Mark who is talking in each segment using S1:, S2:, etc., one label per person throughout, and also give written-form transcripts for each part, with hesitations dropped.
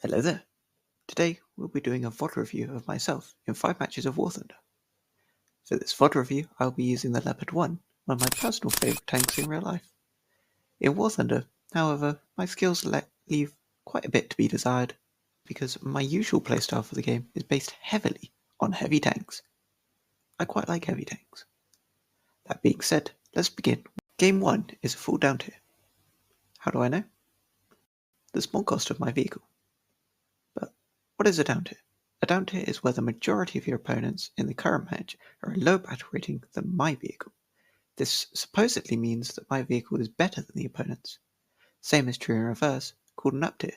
S1: Hello there. Today we'll be doing a VOD review of myself in 5 matches of War Thunder. For this VOD review, I'll be using the Leopard 1, one of my personal favourite tanks in real life. In War Thunder, however, my skills leave quite a bit to be desired, because my usual playstyle for the game is based heavily on heavy tanks. I quite like heavy tanks. That being said, let's begin. Game 1 is a full down tier. How do I know? The small cost of my vehicle. But what is a down tier? A down tier is where the majority of your opponents in the current match are a lower battle rating than my vehicle. This supposedly means that my vehicle is better than the opponent's. Same is true in reverse, called an up tier.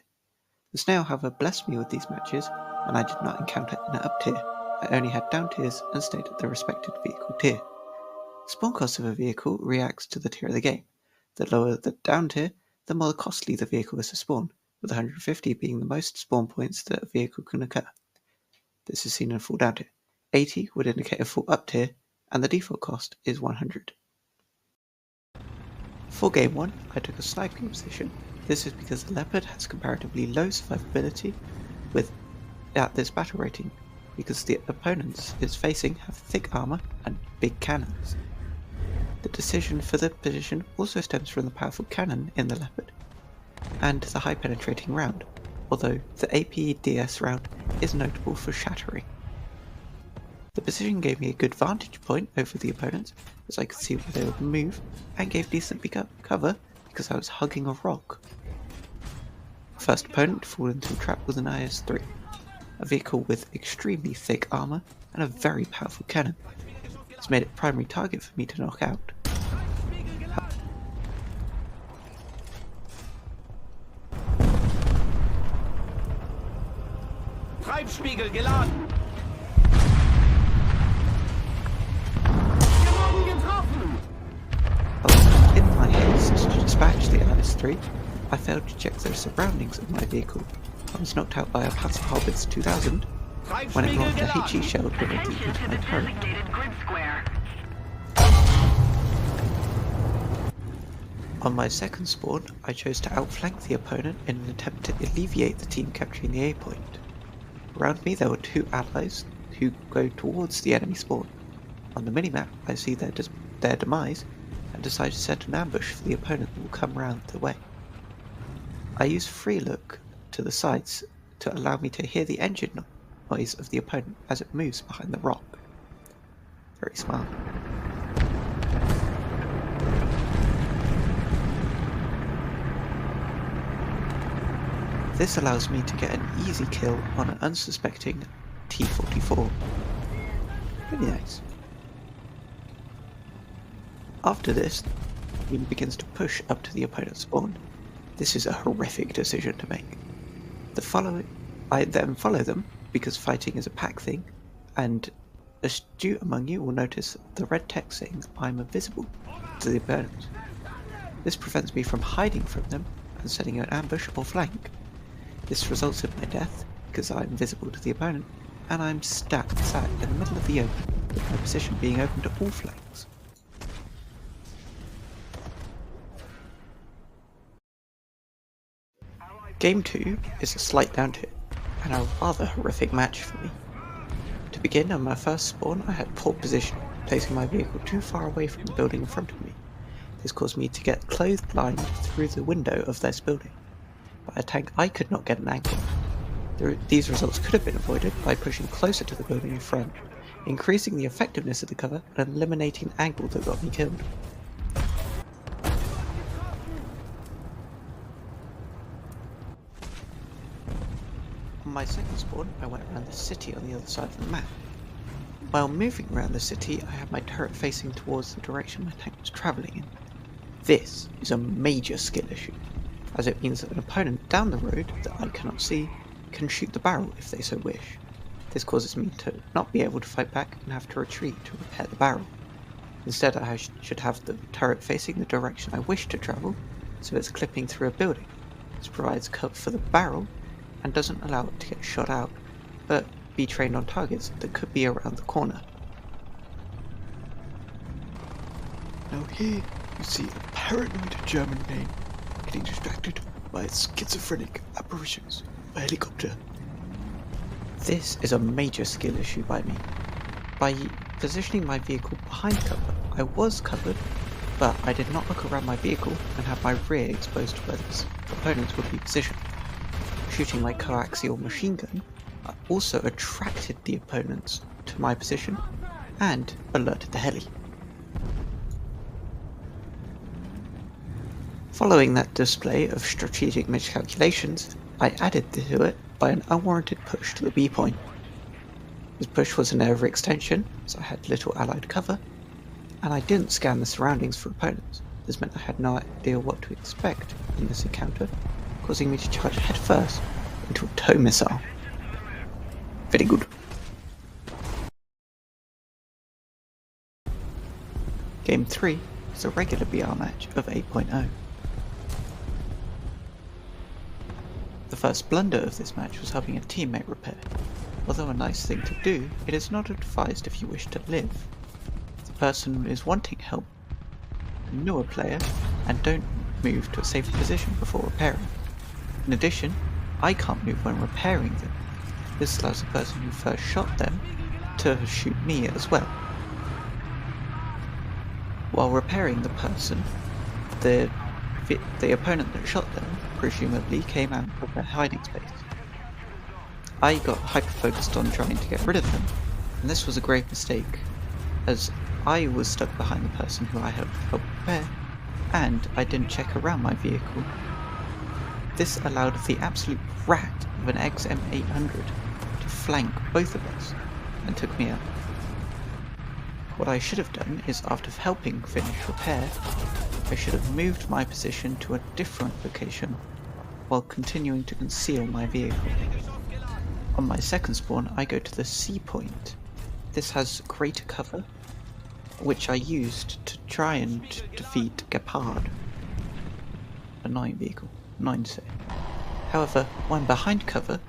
S1: The snail, however, blessed me with these matches, and I did not encounter an up tier. I only had down tiers and stayed at the respected vehicle tier. Spawn cost of a vehicle reacts to the tier of the game. The lower the down tier, the more costly the vehicle is to spawn, with 150 being the most spawn points that a vehicle can occur. This is seen in a full down tier. 80 would indicate a full up tier, and the default cost is 100. For game 1, I took a sniping position. This is because the Leopard has comparatively low survivability at this battle rating, because the opponents it's facing have thick armor and big cannons. The decision for the position also stems from the powerful cannon in the Leopard, and the high penetrating round, although the APDS round is notable for shattering. The position gave me a good vantage point over the opponents, as I could see where they would move, and gave decent cover because I was hugging a rock. First opponent to fall into a trap was an IS-3, a vehicle with extremely thick armor and a very powerful cannon. This made it a primary target for me to knock out.
S2: Treibspiegel geladen!
S1: But in my haste to dispatch the IS-3, I failed to check the surroundings of my vehicle. I was knocked out by a passive Harbitz 2000 when it launched a HE shell directly into my turret. On my second spawn, I chose to outflank the opponent in an attempt to alleviate the team capturing the A point. Around me there were 2 allies who go towards the enemy spawn. On the minimap I see their demise and decide to set an ambush for the opponent that will come round the way. I use free look to the sides to allow me to hear the engine noise of the opponent as it moves behind the rock. Very smart. This allows me to get an easy kill on an unsuspecting T-44. Really nice. After this, the team begins to push up to the opponent's spawn. This is a horrific decision to make. I then follow them because fighting is a pack thing, and astute among you will notice the red text saying I'm invisible to the opponent. This prevents me from hiding from them and setting an ambush or flank. This results in my death because I'm visible to the opponent, and I'm sat in the middle of the open, with my position being open to all flanks. Game 2 is a slight down tier, and a rather horrific match for me. To begin, on my first spawn I had poor position, placing my vehicle too far away from the building in front of me. This caused me to get clothed blind through the window of this building. By a tank I could not get an angle. These results could have been avoided by pushing closer to the building in front, increasing the effectiveness of the cover and eliminating the angle that got me killed. On my second spawn, I went around the city on the other side of the map. While moving around the city, I had my turret facing towards the direction my tank was travelling in. This is a major skill issue, as it means that an opponent down the road that I cannot see can shoot the barrel if they so wish. This causes me to not be able to fight back and have to retreat to repair the barrel. Instead, I should have the turret facing the direction I wish to travel, so it's clipping through a building. This provides cover for the barrel and doesn't allow it to get shot out, but be trained on targets that could be around the corner.
S3: Now here you see a paranoid German man getting distracted by its schizophrenic apparitions. a helicopter.
S1: This is a major skill issue by me. By positioning my vehicle behind cover, I was covered, but I did not look around my vehicle and have my rear exposed to where the opponents would be positioned. Shooting my coaxial machine gun, I also attracted the opponents to my position and alerted the heli. Following that display of strategic miscalculations, I added to it by an unwarranted push to the B point. This push was an overextension, so I had little allied cover, and I didn't scan the surroundings for opponents. This meant I had no idea what to expect in this encounter, causing me to charge headfirst into a tow missile. Very good. Game 3 was a regular BR match of 8.0. The first blunder of this match was helping a teammate repair. Although a nice thing to do, it is not advised if you wish to live. If the person is wanting help, a newer player, and don't move to a safe position before repairing. In addition, I can't move when repairing them. This allows the person who first shot them to shoot me as well. While repairing the person, the opponent that shot them presumably came out of their hiding space. I got hyper-focused on trying to get rid of them, and this was a grave mistake, as I was stuck behind the person who I had helped repair, and I didn't check around my vehicle. This allowed the absolute rat of an XM800 to flank both of us, and took me out. What I should have done is, after helping finish repair, I should have moved my position to a different location while continuing to conceal my vehicle. On my second spawn, I go to the C point. This has greater cover, which I used to try and defeat Leopard. Annoying vehicle, annoying to say. However, when behind cover,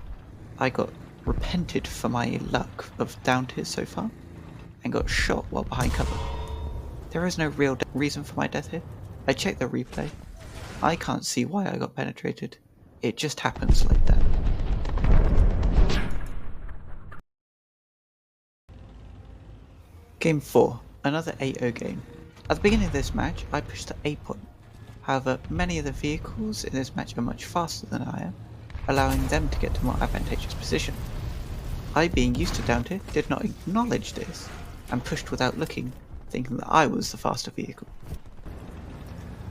S1: I got repented for my luck of Downtiers so far, and got shot while behind cover. There is no real reason for my death here. I checked the replay. I can't see why I got penetrated. It just happens like that. Game 4, another 8-0 game. At the beginning of this match, I pushed the A point. However, many of the vehicles in this match are much faster than I am, allowing them to get to more advantageous position. I, being used to Downtier, did not acknowledge this, and pushed without looking, thinking that I was the faster vehicle.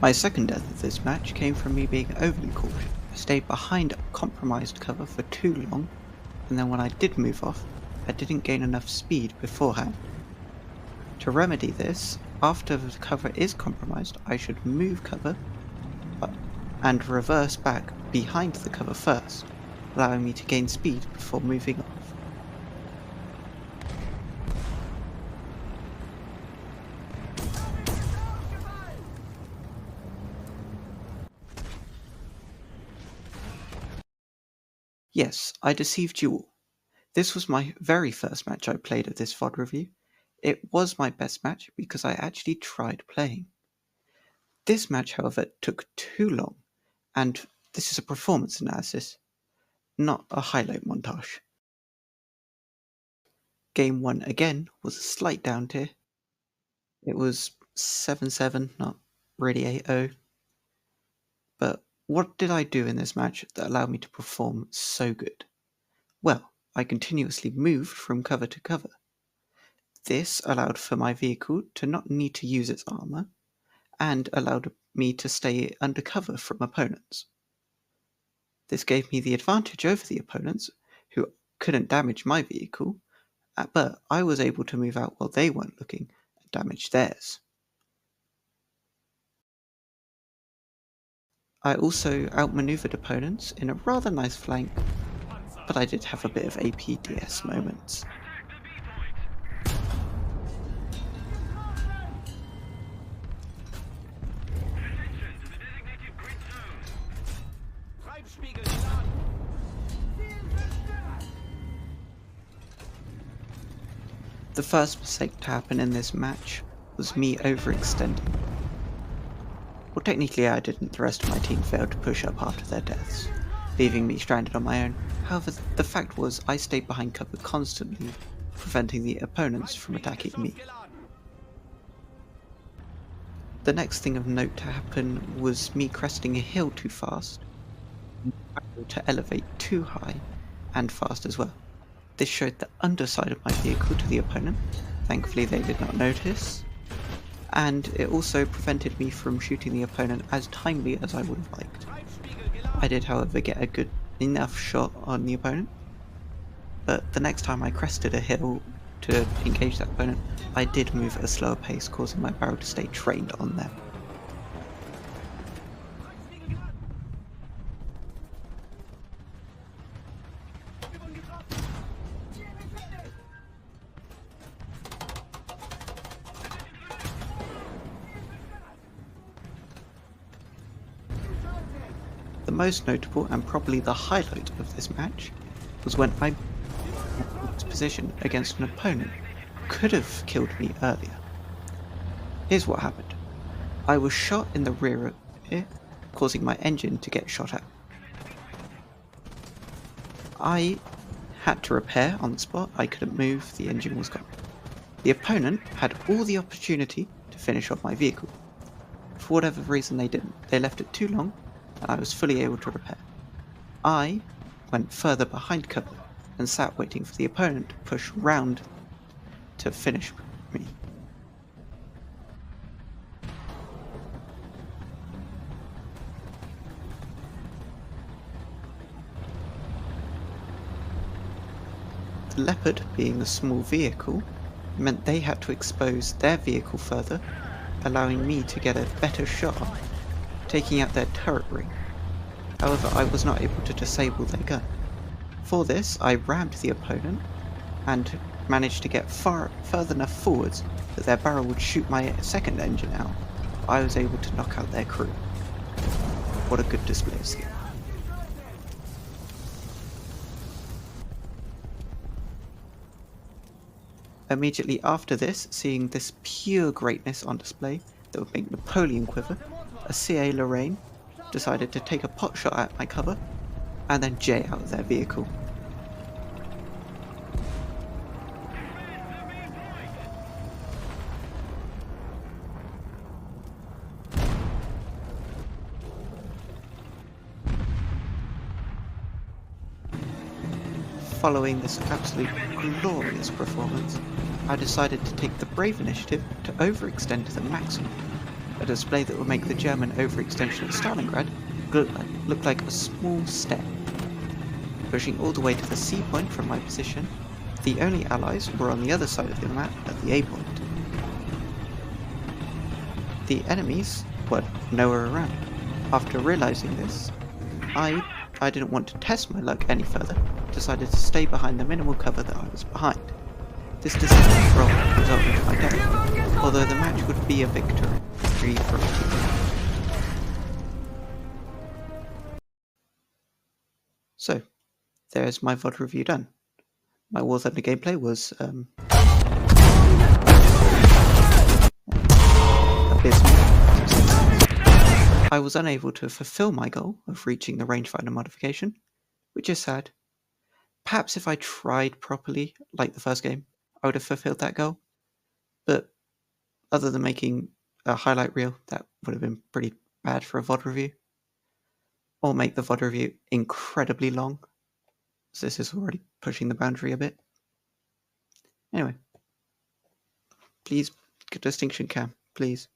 S1: My second death of this match came from me being overly cautious. I stayed behind compromised cover for too long, and then when I did move off, I didn't gain enough speed beforehand. To remedy this, after the cover is compromised, I should move cover and reverse back behind the cover first, allowing me to gain speed before moving off. Yes, I deceived you all. This was my very first match I played at this VOD review. It was my best match because I actually tried playing. This match, however, took too long, and this is a performance analysis, not a highlight montage. Game 1 again was a slight down tier. It was 7-7, not really 8-0. But what did I do in this match that allowed me to perform so good? Well, I continuously moved from cover to cover. This allowed for my vehicle to not need to use its armor, and allowed me to stay under cover from opponents. This gave me the advantage over the opponents, who couldn't damage my vehicle, but I was able to move out while they weren't looking and damage theirs. I also outmaneuvered opponents in a rather nice flank, but I did have a bit of APDS moments. The first mistake to happen in this match was me overextending. Well, technically I didn't, the rest of my team failed to push up after their deaths. leaving me stranded on my own. However, the fact was I stayed behind cover constantly, preventing the opponents from attacking me. The next thing of note to happen was me cresting a hill too fast, to elevate too high and fast as well. This showed the underside of my vehicle to the opponent. Thankfully they did not notice, and it also prevented me from shooting the opponent as timely as I would have liked. I did, however, get a good enough shot on the opponent, but the next time I crested a hill to engage that opponent, I did move at a slower pace, causing my barrel to stay trained on them. The most notable and probably the highlight of this match was when I was positioned against an opponent who could have killed me earlier. Here's what happened. I was shot in the rear here, causing my engine to get shot at. I had to repair on the spot. I couldn't move, the engine was gone. The opponent had all the opportunity to finish off my vehicle. For whatever reason they didn't. They left it too long, and I was fully able to repair. I went further behind cover and sat waiting for the opponent to push round to finish me. The Leopard, being a small vehicle, meant they had to expose their vehicle further, allowing me to get a better shot, taking out their turret ring. However, I was not able to disable their gun. For this, I rammed the opponent and managed to get further enough forwards that their barrel would shoot my second engine out. I was able to knock out their crew. What a good display of skill. Immediately after this, seeing this pure greatness on display that would make Napoleon quiver, a CA Lorraine decided to take a pot shot at my cover and then J out of their vehicle. Following this absolute glorious performance, I decided to take the brave initiative to overextend to the maximum, a display that would make the German overextension at Stalingrad look like a small step. Pushing all the way to the C point from my position, the only allies were on the other side of the map at the A point. The enemies were nowhere around. After realizing this, I didn't want to test my luck any further, decided to stay behind the minimal cover that I was behind. This decision resulted in my death, although the match would be a victory for my team. So, there's my VOD review done. My War Thunder gameplay was abysmal. I was unable to fulfill my goal of reaching the rangefinder modification, which is sad. Perhaps if I tried properly, like the first game, I would have fulfilled that goal. But other than making a highlight reel, that would have been pretty bad for a VOD review. Or make the VOD review incredibly long, so this is already pushing the boundary a bit. Anyway, please, good distinction cam, please.